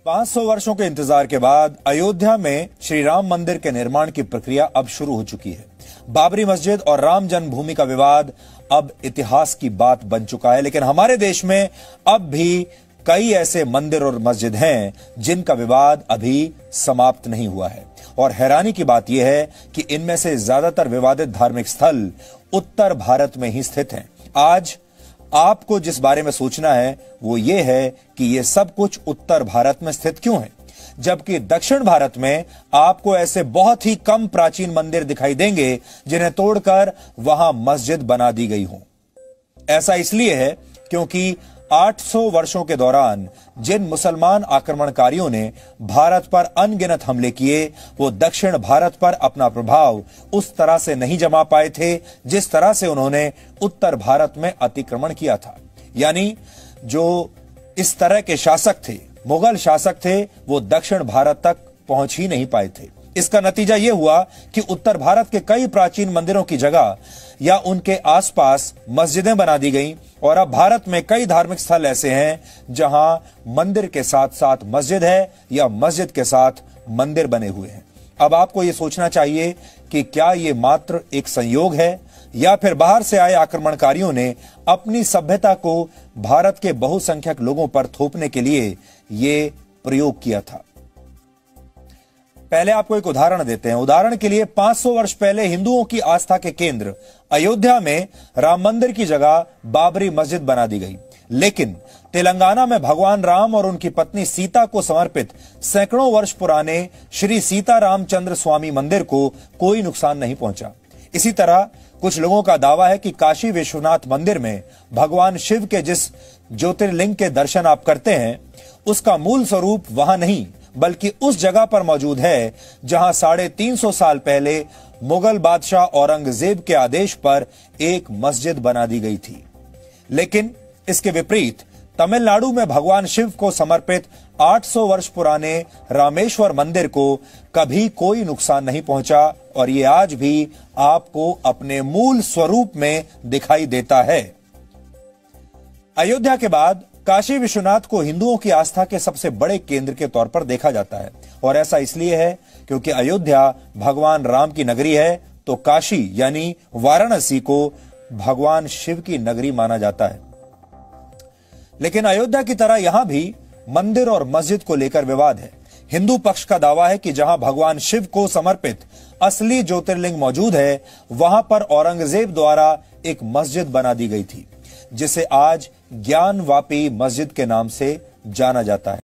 500 वर्षों के इंतजार के बाद अयोध्या में श्री राम मंदिर के निर्माण की प्रक्रिया अब शुरू हो चुकी है। बाबरी मस्जिद और राम जन्मभूमि का विवाद अब इतिहास की बात बन चुका है, लेकिन हमारे देश में अब भी कई ऐसे मंदिर और मस्जिद हैं जिनका विवाद अभी समाप्त नहीं हुआ है। और हैरानी की बात यह है कि इनमें से ज्यादातर विवादित धार्मिक स्थल उत्तर भारत में ही स्थित हैं। आज आपको जिस बारे में सोचना है वो ये है कि ये सब कुछ उत्तर भारत में स्थित क्यों है, जबकि दक्षिण भारत में आपको ऐसे बहुत ही कम प्राचीन मंदिर दिखाई देंगे जिन्हें तोड़कर वहां मस्जिद बना दी गई हो। ऐसा इसलिए है क्योंकि 800 वर्षों के दौरान जिन मुसलमान आक्रमणकारियों ने भारत पर अनगिनत हमले किए, वो दक्षिण भारत पर अपना प्रभाव उस तरह से नहीं जमा पाए थे जिस तरह से उन्होंने उत्तर भारत में अतिक्रमण किया था। यानी जो इस तरह के शासक थे, मुगल शासक थे, वो दक्षिण भारत तक पहुंच ही नहीं पाए थे। इसका नतीजा यह हुआ कि उत्तर भारत के कई प्राचीन मंदिरों की जगह या उनके आसपास मस्जिदें बना दी गईं और अब भारत में कई धार्मिक स्थल ऐसे हैं जहां मंदिर के साथ साथ मस्जिद है या मस्जिद के साथ मंदिर बने हुए हैं। अब आपको यह सोचना चाहिए कि क्या यह मात्र एक संयोग है या फिर बाहर से आए आक्रमणकारियों ने अपनी सभ्यता को भारत के बहुसंख्यक लोगों पर थोपने के लिए यह प्रयोग किया था। पहले आपको एक उदाहरण देते हैं। उदाहरण के लिए 500 वर्ष पहले हिंदुओं की आस्था के केंद्र अयोध्या में राम मंदिर की जगह बाबरी मस्जिद बना दी गई, लेकिन तेलंगाना में भगवान राम और उनकी पत्नी सीता को समर्पित सैकड़ों वर्ष पुराने श्री सीता रामचंद्र स्वामी मंदिर को कोई नुकसान नहीं पहुंचा। इसी तरह कुछ लोगों का दावा है कि काशी विश्वनाथ मंदिर में भगवान शिव के जिस ज्योतिर्लिंग के दर्शन आप करते हैं उसका मूल स्वरूप वहां नहीं बल्कि उस जगह पर मौजूद है जहां 350 साल पहले मुगल बादशाह औरंगजेब के आदेश पर एक मस्जिद बना दी गई थी। लेकिन इसके विपरीत तमिलनाडु में भगवान शिव को समर्पित 800 वर्ष पुराने रामेश्वर मंदिर को कभी कोई नुकसान नहीं पहुंचा और यह आज भी आपको अपने मूल स्वरूप में दिखाई देता है। अयोध्या के बाद काशी विश्वनाथ को हिंदुओं की आस्था के सबसे बड़े केंद्र के तौर पर देखा जाता है और ऐसा इसलिए है क्योंकि अयोध्या भगवान राम की नगरी है, तो काशी यानी वाराणसी को भगवान शिव की नगरी माना जाता है। लेकिन अयोध्या की तरह यहां भी मंदिर और मस्जिद को लेकर विवाद है। हिंदू पक्ष का दावा है कि जहां भगवान शिव को समर्पित असली ज्योतिर्लिंग मौजूद है वहां पर औरंगजेब द्वारा एक मस्जिद बना दी गई थी जिसे आज ज्ञानवापी मस्जिद के नाम से जाना जाता है।